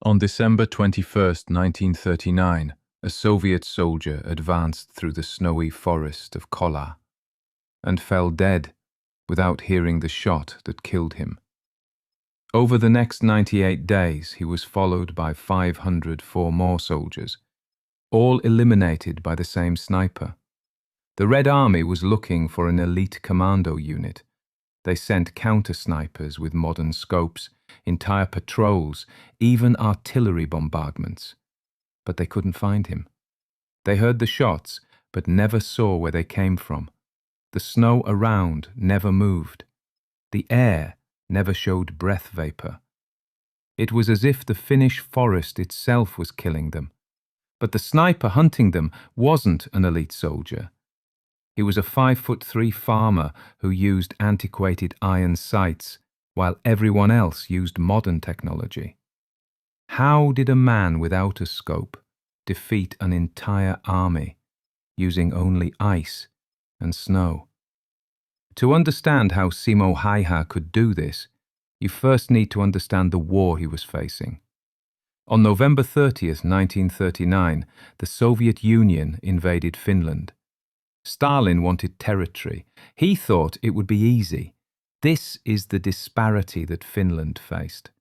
On December 21, 1939, a Soviet soldier advanced through the snowy forest of Kollaa and fell dead without hearing the shot that killed him. Over the next 98 days, he was followed by 504 more soldiers, all eliminated by the same sniper. The Red Army was looking for an elite commando unit. They sent counter-snipers with modern scopes, entire patrols, even artillery bombardments. But they couldn't find him. They heard the shots, but never saw where they came from. The snow around never moved. The air never showed breath vapor. It was as if the Finnish forest itself was killing them. But the sniper hunting them wasn't an elite soldier. He was a 5'3" farmer who used antiquated iron sights, while everyone else used modern technology. How did a man without a scope defeat an entire army, using only ice and snow? To understand how Simo Häyhä could do this, you first need to understand the war he was facing. On November 30th, 1939, the Soviet Union invaded Finland. Stalin wanted territory. He thought it would be easy. This is the disparity that Finland faced.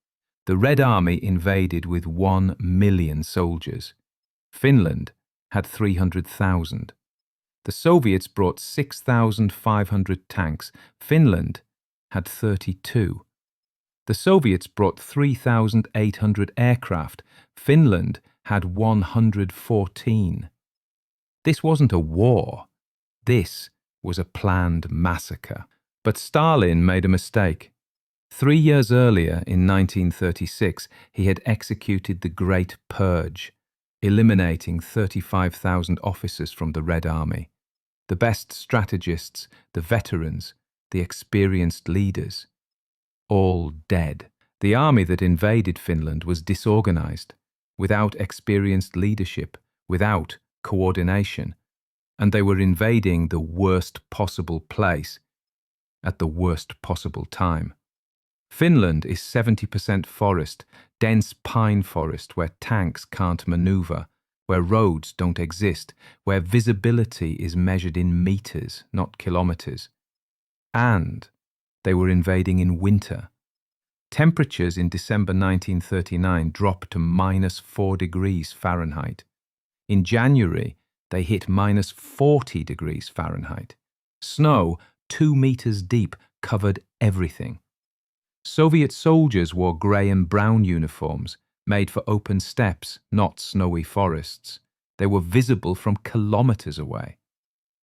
The Red Army invaded with 1 million soldiers. Finland had 300,000. The Soviets brought 6,500 tanks. Finland had 32. The Soviets brought 3,800 aircraft. Finland had 114. This wasn't a war. This was a planned massacre. But Stalin made a mistake. 3 years earlier, in 1936, he had executed the Great Purge, eliminating 35,000 officers from the Red Army. The best strategists, the veterans, the experienced leaders, all dead. The army that invaded Finland was disorganized, without experienced leadership, without coordination, and they were invading the worst possible place at the worst possible time. Finland is 70% forest, dense pine forest where tanks can't maneuver, where roads don't exist, where visibility is measured in meters, not kilometers. And they were invading in winter. Temperatures in December 1939 dropped to -4 degrees Fahrenheit. In January, they hit -40 degrees Fahrenheit. Snow, 2 meters deep, covered everything. Soviet soldiers wore grey and brown uniforms, made for open steppes, not snowy forests. They were visible from kilometers away.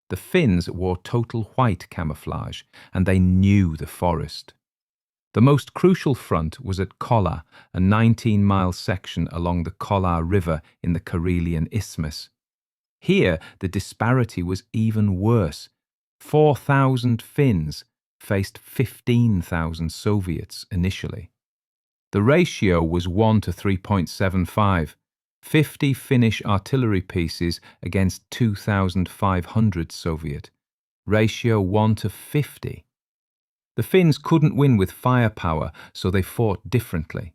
The Finns wore total white camouflage, and they knew the forest. The most crucial front was at Kollaa, a 19-mile section along the Kollaa River in the Karelian Isthmus. Here, the disparity was even worse. 4,000 Finns faced 15,000 Soviets initially. The ratio was 1 to 3.75, 50 Finnish artillery pieces against 2,500 Soviet. Ratio 1 to 50. The Finns couldn't win with firepower, so they fought differently.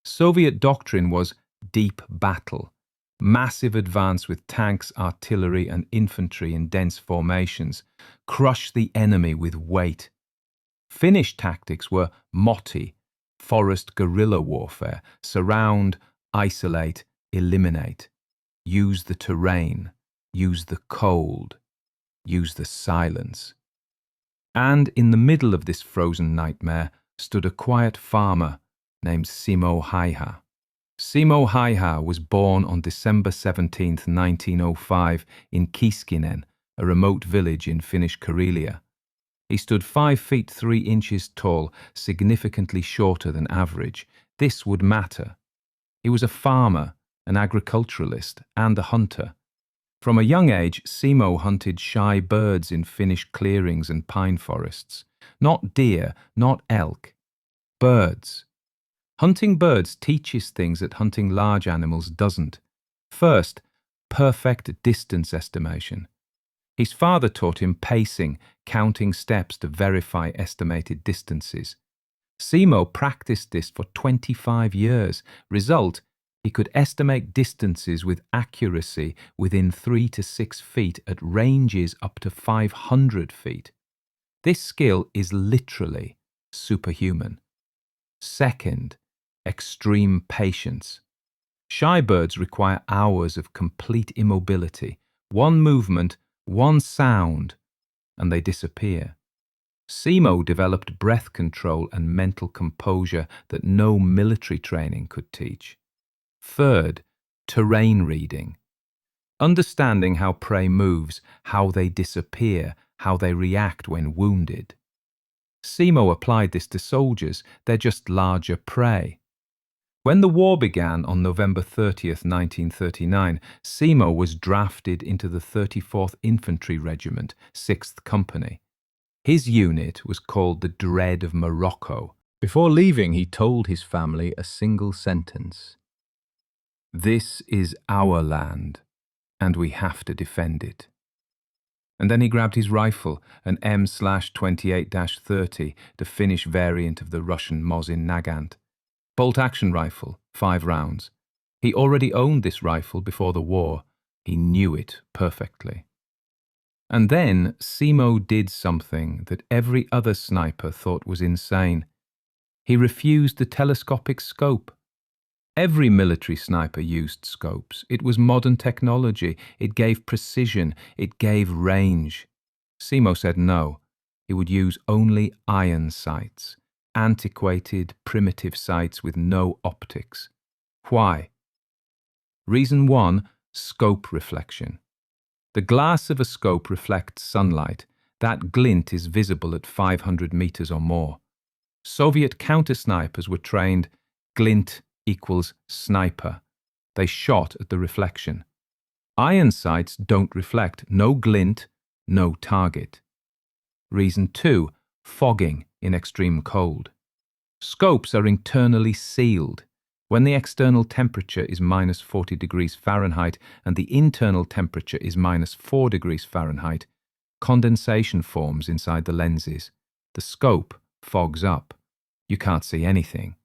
Soviet doctrine was deep battle, massive advance with tanks, artillery and infantry in dense formations, crush the enemy with weight. Finnish tactics were Motti, forest guerrilla warfare, surround, isolate, eliminate, use the terrain, use the cold, use the silence. And in the middle of this frozen nightmare stood a quiet farmer named Simo Häyhä. Simo Häyhä was born on December 17, 1905 in Kiskinen, a remote village in Finnish Karelia. He stood 5 feet 3 inches tall, significantly shorter than average. This would matter. He was a farmer, an agriculturalist, and a hunter. From a young age, Simo hunted shy birds in Finnish clearings and pine forests. Not deer, not elk. Birds. Hunting birds teaches things that hunting large animals doesn't. First, perfect distance estimation. His father taught him pacing, counting steps to verify estimated distances. Simo practiced this for 25 years. Result, he could estimate distances with accuracy within 3 to 6 feet at ranges up to 500 feet. This skill is literally superhuman. Second, extreme patience. Shy birds require hours of complete immobility. One movement, one sound, and they disappear. Simo developed breath control and mental composure that no military training could teach. Third, terrain reading. Understanding how prey moves, how they disappear, how they react when wounded. Simo applied this to soldiers, they're just larger prey. When the war began on November 30th, 1939, Simo was drafted into the 34th Infantry Regiment, 6th Company. His unit was called the Dread of Morocco. Before leaving, he told his family a single sentence. "This is our land, and we have to defend it." And then he grabbed his rifle, an M/28-30, the Finnish variant of the Russian Mosin Nagant. Bolt-action rifle, 5 rounds. He already owned this rifle before the war. He knew it perfectly. And then Simo did something that every other sniper thought was insane. He refused the telescopic scope. Every military sniper used scopes. It was modern technology. It gave precision. It gave range. Simo said no. He would use only iron sights. Antiquated, primitive sights with no optics. Why? Reason 1, scope reflection. The glass of a scope reflects sunlight. That glint is visible at 500 meters or more. Soviet counter-snipers were trained glint equals sniper. They shot at the reflection. Iron sights don't reflect. No glint, no target. Reason 2, fogging in extreme cold. Scopes are internally sealed. When the external temperature is minus 40 degrees Fahrenheit and the internal temperature is minus 4 degrees Fahrenheit, condensation forms inside the lenses. The scope fogs up. You can't see anything.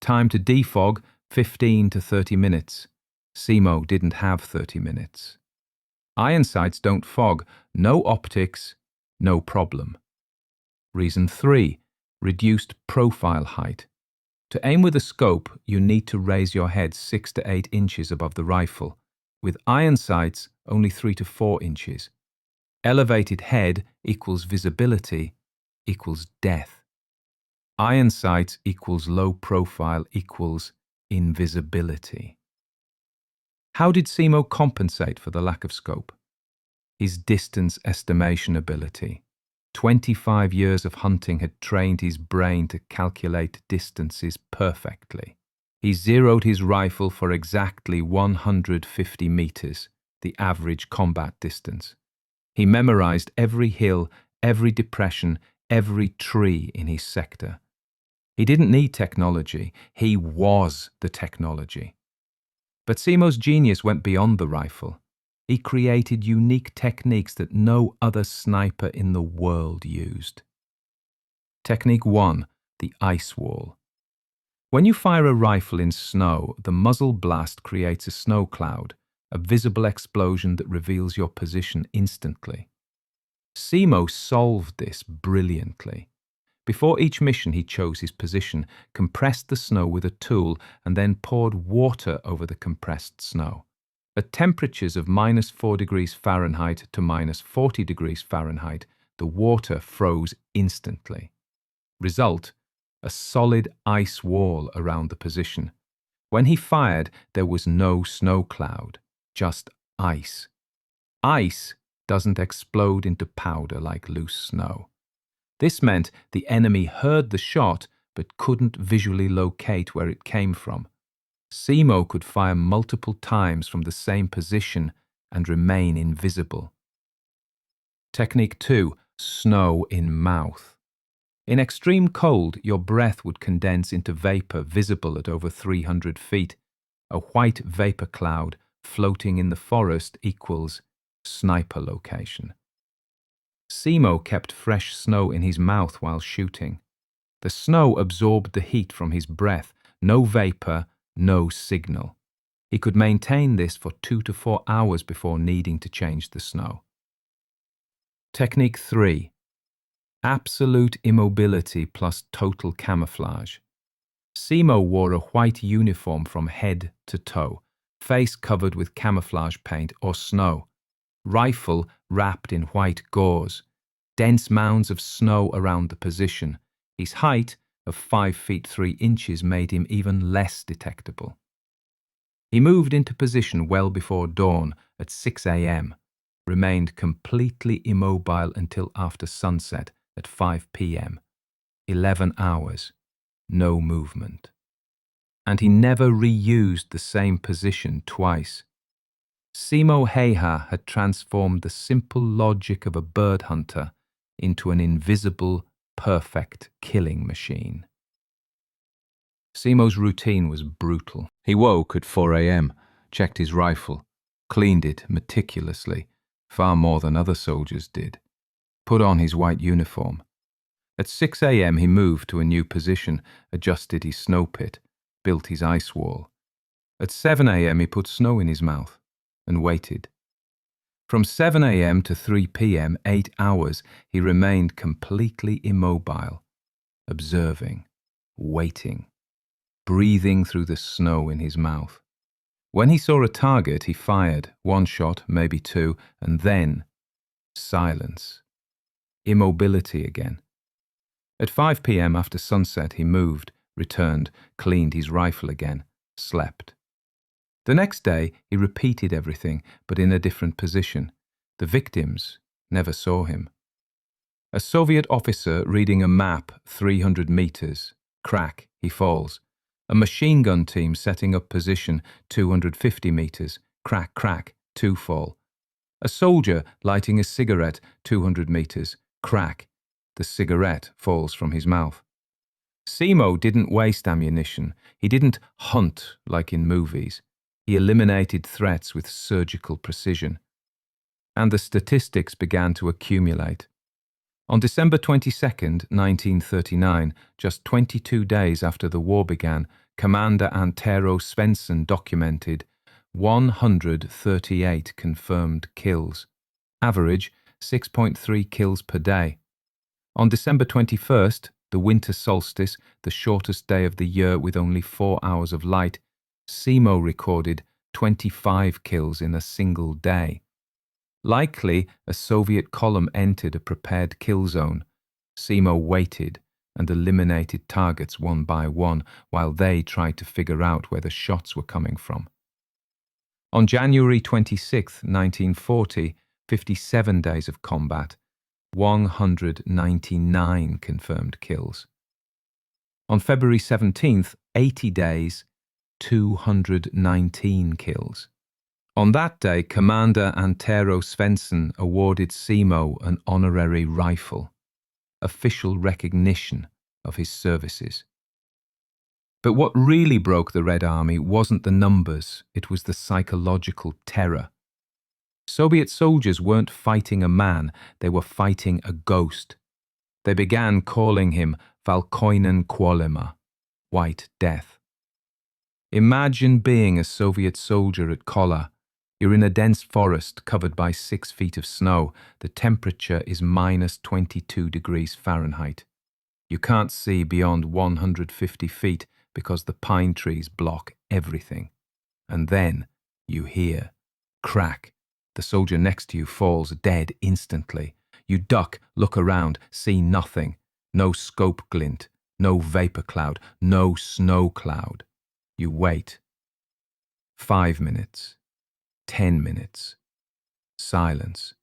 Time to defog, 15 to 30 minutes. Simo didn't have 30 minutes. Iron sights don't fog. No optics, no problem. Reason 3, reduced profile height. To aim with a scope, you need to raise your head 6 to 8 inches above the rifle. With iron sights, only 3 to 4 inches. Elevated head equals visibility equals death. Iron sights equals low profile equals invisibility. How did Simo compensate for the lack of scope? His distance estimation ability. 25 years of hunting had trained his brain to calculate distances perfectly. He zeroed his rifle for exactly 150 meters, the average combat distance. He memorized every hill, every depression, every tree in his sector. He didn't need technology. He was the technology. But Simo's genius went beyond the rifle. He created unique techniques that no other sniper in the world used. Technique 1, the ice wall. When you fire a rifle in snow, the muzzle blast creates a snow cloud, a visible explosion that reveals your position instantly. Simo solved this brilliantly. Before each mission, he chose his position, compressed the snow with a tool, and then poured water over the compressed snow. At temperatures of minus 4 degrees Fahrenheit to minus 40 degrees Fahrenheit, the water froze instantly. Result, a solid ice wall around the position. When he fired, there was no snow cloud, just ice. Ice doesn't explode into powder like loose snow. This meant the enemy heard the shot but couldn't visually locate where it came from. Simo could fire multiple times from the same position and remain invisible. Technique 2, snow in mouth. In extreme cold, your breath would condense into vapor visible at over 300 feet. A white vapor cloud floating in the forest equals sniper location. Simo kept fresh snow in his mouth while shooting. The snow absorbed the heat from his breath. No vapor, no signal. He could maintain this for 2 to 4 hours before needing to change the snow. Technique 3. Absolute immobility plus total camouflage. Simo wore a white uniform from head to toe, face covered with camouflage paint or snow, rifle wrapped in white gauze, dense mounds of snow around the position. His height of 5 feet 3 inches made him even less detectable. He moved into position well before dawn at 6 a.m., remained completely immobile until after sunset at 5 p.m. 11 hours, no movement. And he never reused the same position twice. Simo Häyhä had transformed the simple logic of a bird hunter into an invisible, perfect killing machine. Simo's routine was brutal. He woke at 4 a.m., checked his rifle, cleaned it meticulously, far more than other soldiers did, put on his white uniform. At 6 a.m. he moved to a new position, adjusted his snow pit, built his ice wall. At 7 a.m. he put snow in his mouth and waited. From 7 a.m. to 3 p.m., 8 hours, he remained completely immobile, observing, waiting, breathing through the snow in his mouth. When he saw a target, he fired 1 shot, maybe 2, and then silence. Immobility again. At 5 p.m. after sunset, he moved, returned, cleaned his rifle again, slept. The next day, he repeated everything, but in a different position. The victims never saw him. A Soviet officer reading a map 300 meters. Crack, he falls. A machine gun team setting up position 250 meters. Crack, crack, 2 fall. A soldier lighting a cigarette 200 meters. Crack, the cigarette falls from his mouth. Simo didn't waste ammunition. He didn't hunt like in movies. He eliminated threats with surgical precision. And the statistics began to accumulate. On December 22, 1939, just 22 days after the war began, Commander Antero Svensson documented 138 confirmed kills, average 6.3 kills per day. On December 21st, the winter solstice, the shortest day of the year with only 4 hours of light, Simo recorded 25 kills in a single day. Likely, a Soviet column entered a prepared kill zone. Simo waited and eliminated targets one by one while they tried to figure out where the shots were coming from. On January 26, 1940, 57 days of combat, 199 confirmed kills. On February 17th, 80 days, 219 kills. On that day, Commander Antero Svensson awarded Simo an honorary rifle, official recognition of his services. But what really broke the Red Army wasn't the numbers, it was the psychological terror. Soviet soldiers weren't fighting a man, they were fighting a ghost. They began calling him Valkoinen Kuolema, White Death. Imagine being a Soviet soldier at Kollaa. You're in a dense forest covered by 6 feet of snow. The temperature is minus 22 degrees Fahrenheit. You can't see beyond 150 feet because the pine trees block everything. And then you hear crack. The soldier next to you falls dead instantly. You duck, look around, see nothing. No scope glint, no vapor cloud, no snow cloud. You wait. 5 minutes. 10 minutes. Silence.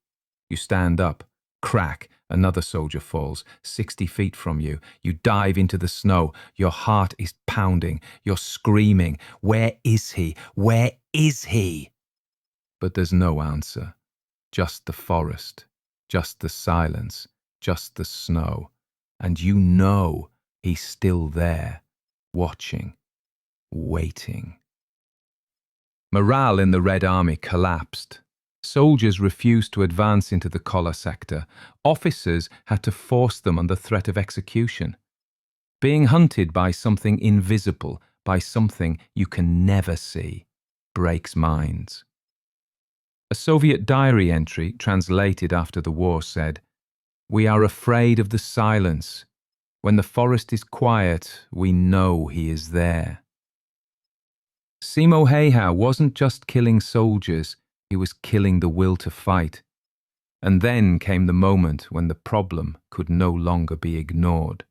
You stand up. Crack. Another soldier falls, 60 feet from you. You dive into the snow. Your heart is pounding. You're screaming. Where is he? Where is he? But there's no answer. Just the forest. Just the silence. Just the snow. And you know he's still there, watching, waiting. Morale in the Red Army collapsed. Soldiers refused to advance into the Kollaa sector. Officers had to force them under threat of execution. Being hunted by something invisible, by something you can never see, breaks minds. A Soviet diary entry, translated after the war, said, "We are afraid of the silence. When the forest is quiet, we know he is there." Simo Häyhä wasn't just killing soldiers, he was killing the will to fight. And then came the moment when the problem could no longer be ignored.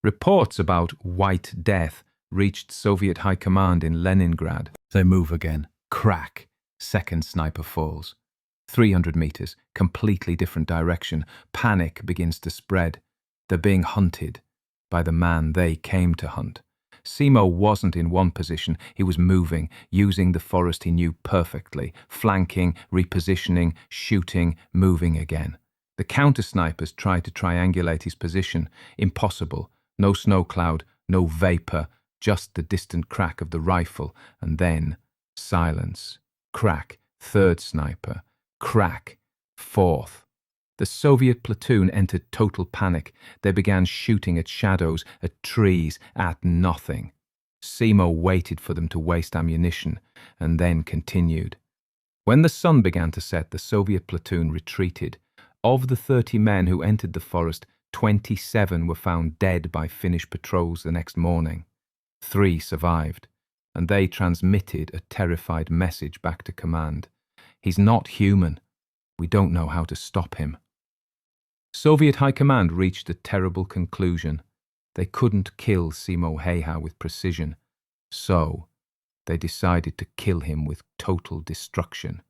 Reports about White Death reached Soviet High Command in Leningrad. They move again. Crack. Second sniper falls. 300 meters, completely different direction. Panic begins to spread. They're being hunted by the man they came to hunt. Simo wasn't in one position, he was moving, using the forest he knew perfectly, flanking, repositioning, shooting, moving again. The counter-snipers tried to triangulate his position. Impossible. No snow cloud, no vapor, just the distant crack of the rifle, and then silence. Crack, third sniper. Crack, fourth. The Soviet platoon entered total panic. They began shooting at shadows, at trees, at nothing. Simo waited for them to waste ammunition, and then continued. When the sun began to set, the Soviet platoon retreated. Of the 30 men who entered the forest, 27 were found dead by Finnish patrols the next morning. 3 survived, and they transmitted a terrified message back to command. "He's not human. We don't know how to stop him." Soviet High Command reached a terrible conclusion. They couldn't kill Simo Häyhä with precision, so they decided to kill him with total destruction.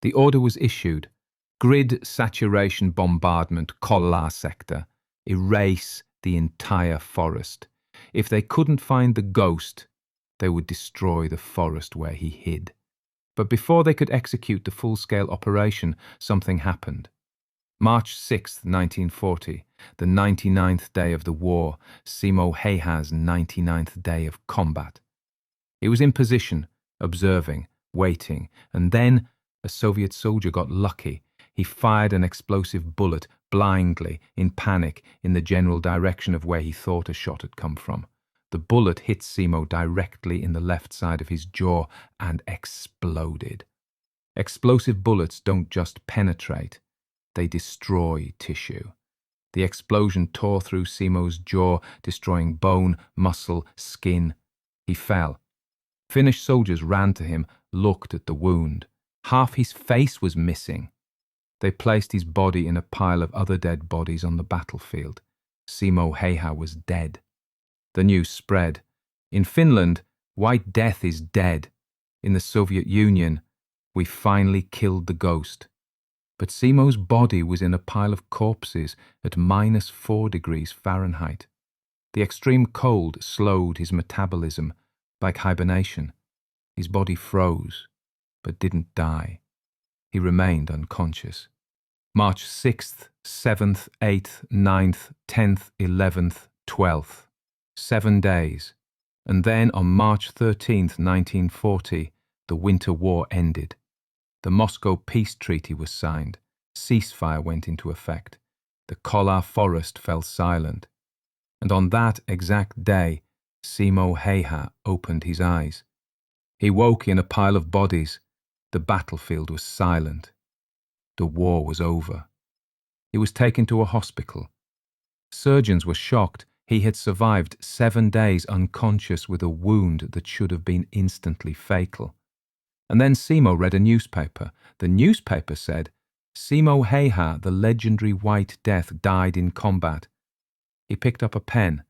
The order was issued: grid saturation bombardment, Kollaa sector, erase the entire forest. If they couldn't find the ghost, they would destroy the forest where he hid. But before they could execute the full-scale operation, something happened. March 6, 1940, the 99th day of the war, Simo Häyhä's 99th day of combat. He was in position, observing, waiting, and then a Soviet soldier got lucky. He fired an explosive bullet, blindly, in panic, in the general direction of where he thought a shot had come from. The bullet hit Simo directly in the left side of his jaw and exploded. Explosive bullets don't just penetrate, they destroy tissue. The explosion tore through Simo's jaw, destroying bone, muscle, skin. He fell. Finnish soldiers ran to him, looked at the wound. Half his face was missing. They placed his body in a pile of other dead bodies on the battlefield. Simo Häyhä was dead. The news spread. In Finland, White Death is dead. In the Soviet Union, we finally killed the ghost. But Simo's body was in a pile of corpses at -4 degrees Fahrenheit. The extreme cold slowed his metabolism, like hibernation. His body froze, but didn't die. He remained unconscious. March 6th, 7th, 8th, 9th, 10th, 11th, 12th. 7 days. And then on March 13th, 1940, the Winter War ended. The Moscow Peace Treaty was signed. Ceasefire went into effect. The Kollaa forest fell silent. And on that exact day, Simo Häyhä opened his eyes. He woke in a pile of bodies. The battlefield was silent. The war was over. He was taken to a hospital. Surgeons were shocked. He had survived 7 days unconscious with a wound that should have been instantly fatal. And then Simo read a newspaper. The newspaper said, "Simo Häyhä, the legendary White Death, died in combat." He picked up a pen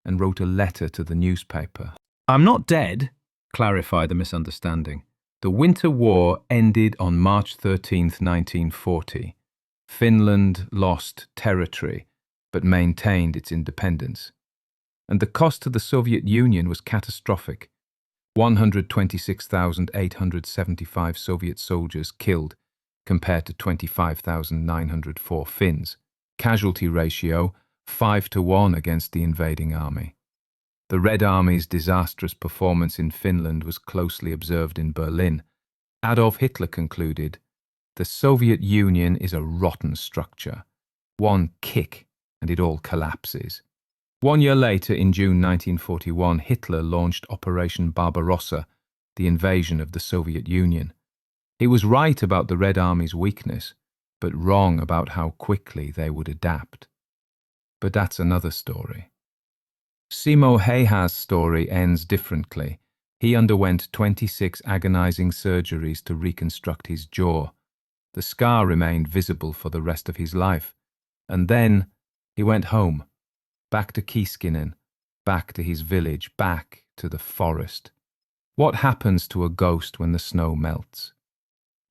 and wrote a letter to the newspaper. "I'm not dead," clarified the misunderstanding. The Winter War ended on March 13th, 1940. Finland lost territory, but maintained its independence. And the cost to the Soviet Union was catastrophic. 126,875 Soviet soldiers killed, compared to 25,904 Finns. Casualty ratio, 5-1 against the invading army. The Red Army's disastrous performance in Finland was closely observed in Berlin. Adolf Hitler concluded, "The Soviet Union is a rotten structure. One kick and it all collapses." 1 year later, in June 1941, Hitler launched Operation Barbarossa, the invasion of the Soviet Union. He was right about the Red Army's weakness, but wrong about how quickly they would adapt. But that's another story. Simo Häyhä's story ends differently. He underwent 26 agonizing surgeries to reconstruct his jaw. The scar remained visible for the rest of his life. And then he went home, back to Kiskinen, back to his village, back to the forest. What happens to a ghost when the snow melts?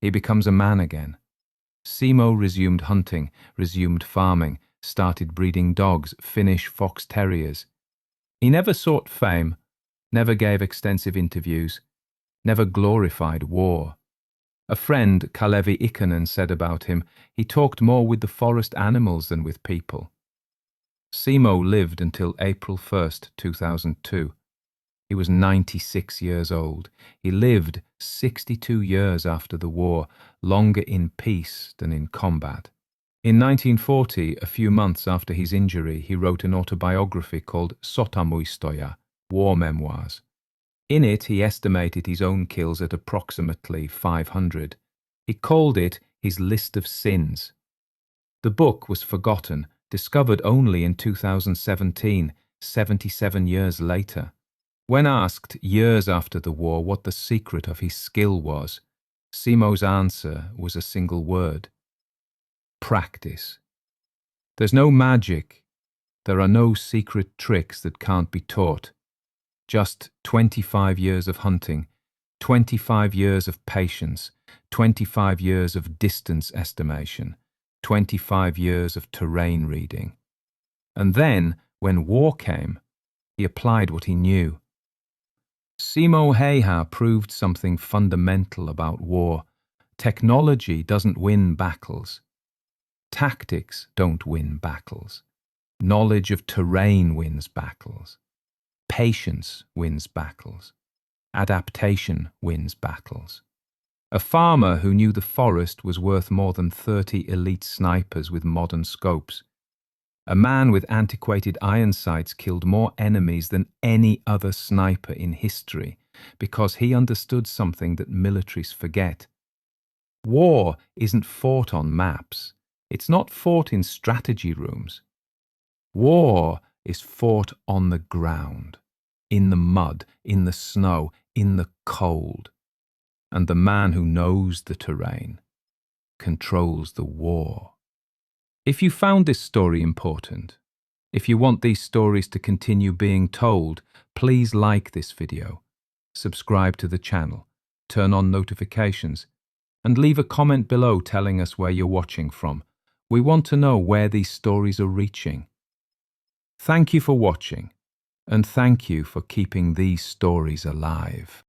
He becomes a man again. Simo resumed hunting, resumed farming, started breeding dogs, Finnish fox terriers. He never sought fame, never gave extensive interviews, never glorified war. A friend, Kalevi Ikonen, said about him, he talked more with the forest animals than with people. Simo lived until April 1st, 2002. He was 96 years old. He lived 62 years after the war, longer in peace than in combat. In 1940, a few months after his injury, he wrote an autobiography called Sotamuistoja, War Memoirs. In it, he estimated his own kills at approximately 500. He called it his list of sins. The book was forgotten, discovered only in 2017, 77 years later. When asked years after the war what the secret of his skill was, Simo's answer was a single word: practice. There's no magic. There are no secret tricks that can't be taught. Just 25 years of hunting, 25 years of patience, 25 years of distance estimation, 25 years of terrain reading. And then, when war came, he applied what he knew. Simo Häyhä proved something fundamental about war. Technology doesn't win battles. Tactics don't win battles. Knowledge of terrain wins battles. Patience wins battles. Adaptation wins battles. A farmer who knew the forest was worth more than 30 elite snipers with modern scopes. A man with antiquated iron sights killed more enemies than any other sniper in history because he understood something that militaries forget. War isn't fought on maps. It's not fought in strategy rooms. War is fought on the ground, in the mud, in the snow, in the cold. And the man who knows the terrain controls the war. If you found this story important, if you want these stories to continue being told, please like this video, subscribe to the channel, turn on notifications, and leave a comment below telling us where you're watching from. We want to know where these stories are reaching. Thank you for watching, and thank you for keeping these stories alive.